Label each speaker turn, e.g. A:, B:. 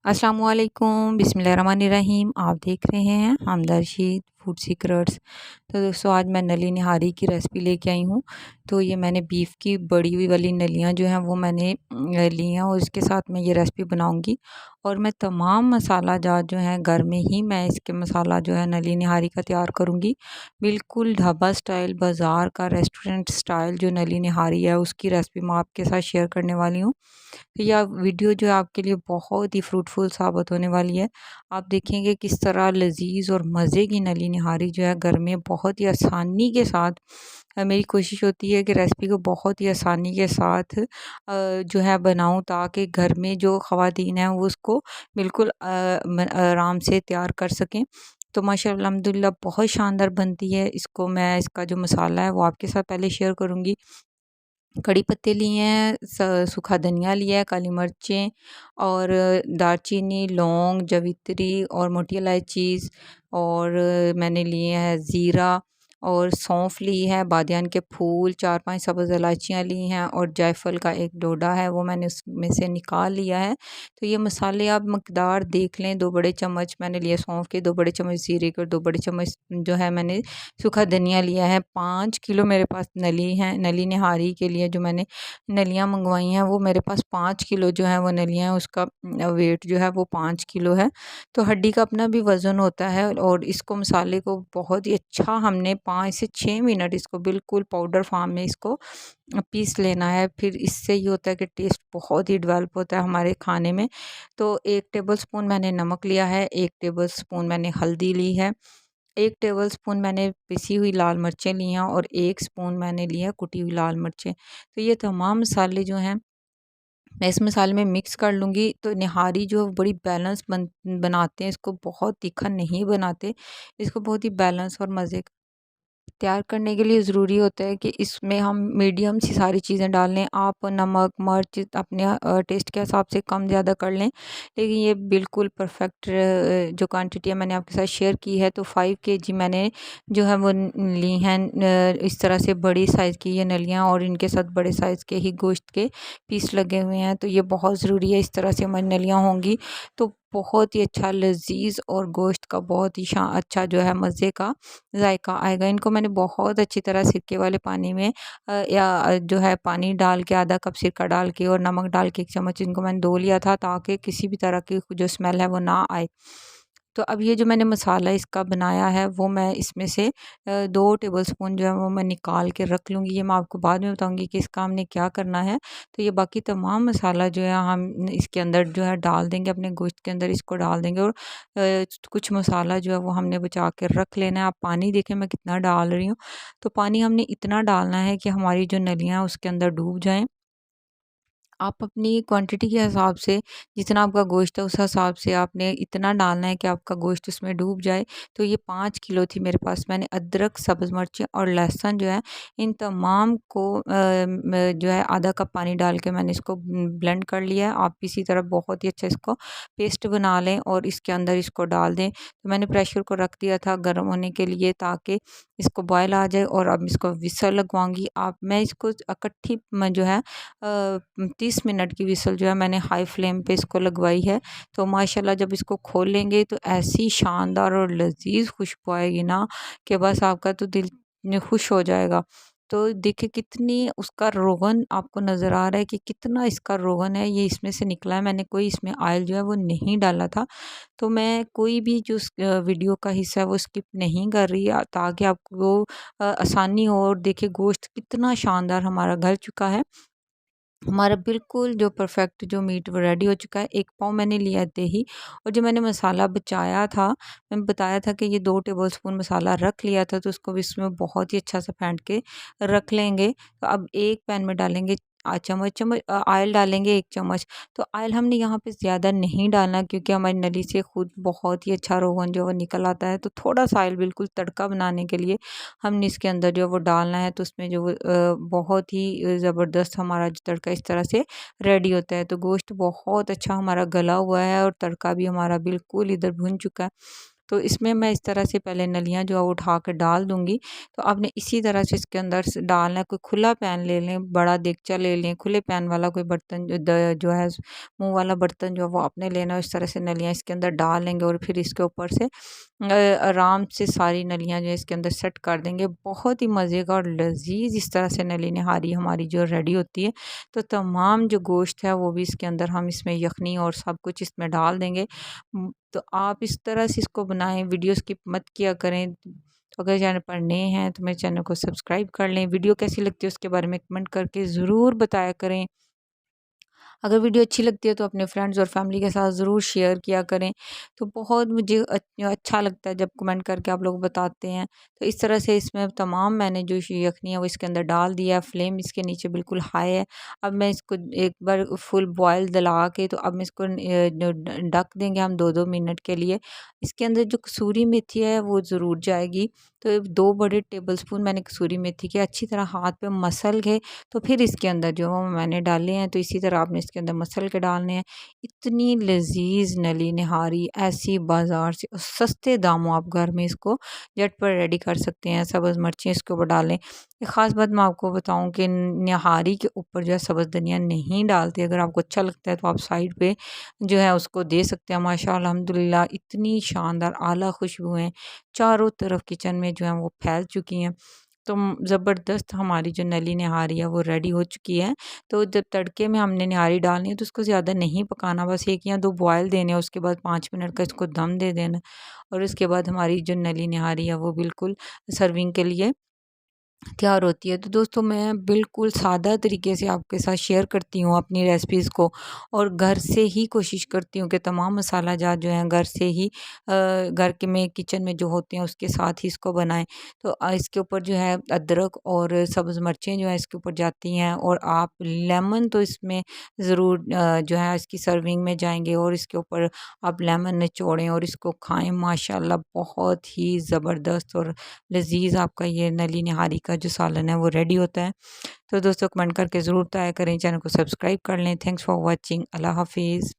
A: अस्सलाम वालेकुम, बिस्मिल्लाहिर्रहमानिर्रहीम। आप देख रहे हैं हमदर्द फूड सीक्रेट्स। तो दोस्तों आज मैं नली निहारी की रेसिपी लेके आई हूँ। तो ये मैंने बीफ की बड़ी हुई वाली नलियाँ जो हैं वो मैंने ली हैं और इसके साथ मैं ये रेसिपी बनाऊँगी। और मैं तमाम मसाला जात जो हैं घर में ही मैं इसके मसाला जो है नली निहारी का तैयार करूँगी। बिल्कुल ढाबा स्टाइल, बाज़ार का रेस्टोरेंट स्टाइल जो नली निहारी है उसकी रेसिपी मैं आपके साथ शेयर करने वाली हूँ। तो यह वीडियो जो है आपके लिए बहुत ही फ्रूटफुल साबित होने वाली है। आप देखेंगे किस तरह लज़ीज़ और मज़े की नली निहारी जो है घर में बहुत ही आसानी के साथ मेरी कोशिश होती है कि रेसिपी को बहुत ही आसानी के साथ जो है बनाऊँ ताकि घर में जो ख़वातीन हैं वो उसको बिल्कुल आराम से तैयार कर सकें। तो माशाअल्लाह अल्हम्दुलिल्लाह बहुत शानदार बनती है। इसको मैं इसका जो मसाला है वो आपके साथ पहले शेयर करूँगी। कड़ी पत्ते लिए हैं, सूखा धनिया लिया है, काली मिर्चें और दालचीनी, लौंग, जवित्री और मोटी इलायचीज़ और मैंने लिए हैं ज़ीरा और सौंफ ली है, बादियान के फूल, 4-5 सब्ज़ इलायचियाँ ली हैं और जायफल का एक डोडा है वो मैंने उसमें से निकाल लिया है। तो ये मसाले आप मकदार देख लें, 2 बड़े चम्मच मैंने लिए सौंफ के, 2 बड़े चम्मच ज़ीरे के और 2 बड़े चम्मच जो है मैंने सूखा धनिया लिया है। 5 किलो मेरे पास नली हैं, नली निहारी के लिए जो मैंने नलियाँ मंगवाई हैं वो मेरे पास 5 किलो जो है वो नलियाँ हैं, उसका वेट जो है वो 5 किलो है। तो हड्डी का अपना भी वज़न होता है और इसको मसाले को बहुत ही अच्छा हमने 5 से 6 मिनट इसको बिल्कुल पाउडर फ़ॉर्म में इसको पीस लेना है। फिर इससे ये होता है कि टेस्ट बहुत ही डेवलप होता है हमारे खाने में। तो 1 टेबलस्पून मैंने नमक लिया है, 1 टेबलस्पून मैंने हल्दी ली है, 1 टेबलस्पून मैंने पिसी हुई लाल मिर्चें ली हैं और 1 स्पून मैंने लिया कुटी हुई लाल मिर्चें। तो ये तमाम मसाले जो हैं मैं इस मसाले में मिक्स कर लूँगी। तो निहारी जो बड़ी बैलेंस बनाते हैं, इसको बहुत तीखा नहीं बनाते, इसको बहुत ही बैलेंस और मज़े तैयार करने के लिए ज़रूरी होता है कि इसमें हम मीडियम सी सारी चीज़ें डाल लें। आप नमक, मिर्च अपने टेस्ट के हिसाब से कम ज़्यादा कर लें। लेकिन ये बिल्कुल परफ़ेक्ट जो क्वांटिटी है मैंने आपके साथ शेयर की है। तो 5 केजी मैंने जो है वो ली हैं इस तरह से बड़ी साइज़ की ये नलियाँ और इनके साथ बड़े साइज़ के ही गोश्त के पीस लगे हुए हैं। तो ये बहुत ज़रूरी है, इस तरह से हमारी नलियाँ होंगी तो बहुत ही अच्छा लज़ीज़ और गोश्त का बहुत ही अच्छा जो है मज़े का ज़ायका आएगा। इनको मैंने बहुत अच्छी तरह सिरके वाले पानी में या जो है पानी डाल के आधा कप सिरका डाल के और नमक डाल के 1 चम्मच इनको मैंने धो लिया था ताकि किसी भी तरह की जो स्मेल है वो ना आए। तो अब ये जो मैंने मसाला इसका बनाया है वो मैं इसमें से 2 टेबलस्पून जो है वो मैं निकाल के रख लूँगी। ये मैं आपको बाद में बताऊँगी कि इसका हमने क्या करना है। तो ये बाकी तमाम मसाला जो है हम इसके अंदर जो है डाल देंगे, अपने गोश्त के अंदर इसको डाल देंगे और कुछ मसाला जो है वो हमने बचा के रख लेना है। आप पानी देखें मैं कितना डाल रही हूँ। तो पानी हमने इतना डालना है कि हमारी जो नलियाँ हैं उसके अंदर डूब जाएँ। आप अपनी क्वांटिटी के हिसाब से जितना आपका गोश्त है उस हिसाब से आपने इतना डालना है कि आपका गोश्त उसमें डूब जाए। तो ये 5 किलो थी मेरे पास। मैंने अदरक, सब्ज़ मिर्चें और लहसुन जो है इन तमाम को जो है आधा कप पानी डाल के मैंने इसको ब्लेंड कर लिया है। आप इसी तरह बहुत ही अच्छा इसको पेस्ट बना लें और इसके अंदर इसको डाल दें। तो मैंने प्रेशर को रख दिया था गर्म होने के लिए ताकि इसको बॉयल आ जाए और अब इसको विसल लगवाऊँगी। आप मैं इसको इकट्ठी में जो है 30 मिनट की विसल जो है मैंने हाई फ्लेम पे इसको लगवाई है। तो माशाल्लाह जब इसको खोलेंगे तो ऐसी शानदार और लज़ीज़ खुशबू आएगी ना कि बस आपका तो दिल खुश हो जाएगा। तो देखिए कितनी उसका रोगन आपको नज़र आ रहा है कि कितना इसका रोगन है ये इसमें से निकला है। मैंने कोई इसमें ऑयल जो है वो नहीं डाला था। तो मैं कोई भी जो वीडियो का हिस्सा है वो स्किप नहीं कर रही ताकि आपको आसानी हो। और देखिए गोश्त कितना शानदार हमारा गल चुका है। हमारा बिल्कुल जो परफेक्ट जो मीट वो रेडी हो चुका है। 1 पाव मैंने लिया दही और जो मैंने मसाला बचाया था, मैंने बताया था कि ये 2 टेबलस्पून मसाला रख लिया था तो उसको भी इसमें बहुत ही अच्छा सा फेंट के रख लेंगे। तो अब एक पैन में डालेंगे ऑयल डालेंगे 1 चम्मच। तो ऑयल हमने यहाँ पे ज़्यादा नहीं डालना क्योंकि हमारी नली से खुद बहुत ही अच्छा रोगन जो है वो निकल आता है। तो थोड़ा-सा ऑयल बिल्कुल तड़का बनाने के लिए हमने इसके अंदर जो है वो डालना है। तो उसमें जो बहुत ही ज़बरदस्त हमारा जो तड़का इस तरह से रेडी होता है। तो गोश्त बहुत अच्छा हमारा गला हुआ है और तड़का भी हमारा बिल्कुल इधर भुन चुका है। तो इसमें मैं इस तरह से पहले नलियाँ जो है वो उठा कर डाल दूँगी। तो आपने इसी तरह से इसके अंदर डालना है। कोई खुला पैन ले लें, बड़ा देगचा ले लें, खुले पैन वाला कोई बर्तन जो है मुँह वाला बर्तन जो है वो आपने लेना है। इस तरह से नलियाँ इसके अंदर डाल लेंगे और फिर इसके ऊपर से आराम से सारी नलियाँ जो है इसके अंदर सेट कर देंगे। बहुत ही मज़े का और लज़ीज़ इस तरह से नली निहारी हमारी जो रेडी होती है। तो तमाम जो गोश्त है वो भी इसके अंदर हम इसमें यखनी और सब कुछ इसमें डाल देंगे। तो आप इस तरह से इसको बनाएँ, वीडियो स्किप मत किया करें। तो अगर चैनल पर नए हैं तो मेरे चैनल को सब्सक्राइब कर लें। वीडियो कैसी लगती है उसके बारे में कमेंट करके ज़रूर बताया करें। अगर वीडियो अच्छी लगती है तो अपने फ्रेंड्स और फैमिली के साथ ज़रूर शेयर किया करें। तो बहुत मुझे अच्छा लगता है जब कमेंट करके आप लोग बताते हैं। तो इस तरह से इसमें तमाम मैंने जो यखनी है वो इसके अंदर डाल दिया है। फ्लेम इसके नीचे बिल्कुल हाई है। अब मैं इसको एक बार फुल बॉयल दिला के तो अब मैं इसको ढक देंगे हम 2-2 मिनट के लिए। इसके अंदर जो कसूरी मेथी है वो ज़रूर जाएगी। तो 2 बड़े टेबलस्पून मैंने कसूरी मेथी के अच्छी तरह हाथ पे मसल के तो फिर इसके अंदर जो है मैंने डाले हैं। तो इसी तरह आपने इसके अंदर मसल के डालने हैं। इतनी लज़ीज़ नली निहारी ऐसी बाज़ार से और सस्ते दामों आप घर में इसको झटपट रेडी कर सकते हैं। सब्ज़ मिर्चें इसके ऊपर डालें। एक ख़ास बात मैं आपको बताऊँ कि निहारी के ऊपर जो है सब्ज़ धनिया नहीं डालते। अगर आपको अच्छा लगता है तो आप साइड पे जो है उसको दे सकते हैं। माशाअल्लाह अल्हम्दुलिल्लाह इतनी शानदार आला खुशबुएँ चारों तरफ किचन में जो है वो फैल चुकी हैं। तो ज़बरदस्त हमारी जो नली निहारी है वो रेडी हो चुकी है। तो जब तड़के में हमने निहारी डालनी है तो उसको ज़्यादा नहीं पकाना, बस 1 या 2 बॉयल देने हैं। उसके बाद 5 मिनट का इसको दम दे देना और उसके बाद हमारी जो नली निहारी है वो बिल्कुल सर्विंग के लिए तैयार होती है। तो दोस्तों मैं बिल्कुल सादा तरीके से आपके साथ शेयर करती हूँ अपनी रेसिपीज़ को और घर से ही कोशिश करती हूँ कि तमाम मसाला जात जो हैं घर से ही घर के में किचन में जो होते हैं उसके साथ ही इसको बनाएँ। तो इसके ऊपर जो है अदरक और सब्ज़ मिर्चें जो है इसके ऊपर जाती हैं और आप लेमन तो इसमें ज़रूर जो है इसकी सर्विंग में जाएँगे और इसके ऊपर आप लेमन निचोड़ें और इसको खाएँ। माशाअल्लाह बहुत ही ज़बरदस्त और लज़ीज़ आपका ये नली निहारी का जो सालन है वो रेडी होता है। तो दोस्तों कमेंट करके ज़रूर बताया करें, चैनल को सब्सक्राइब कर लें। Thanks for watching. अल्लाह हाफ़िज़।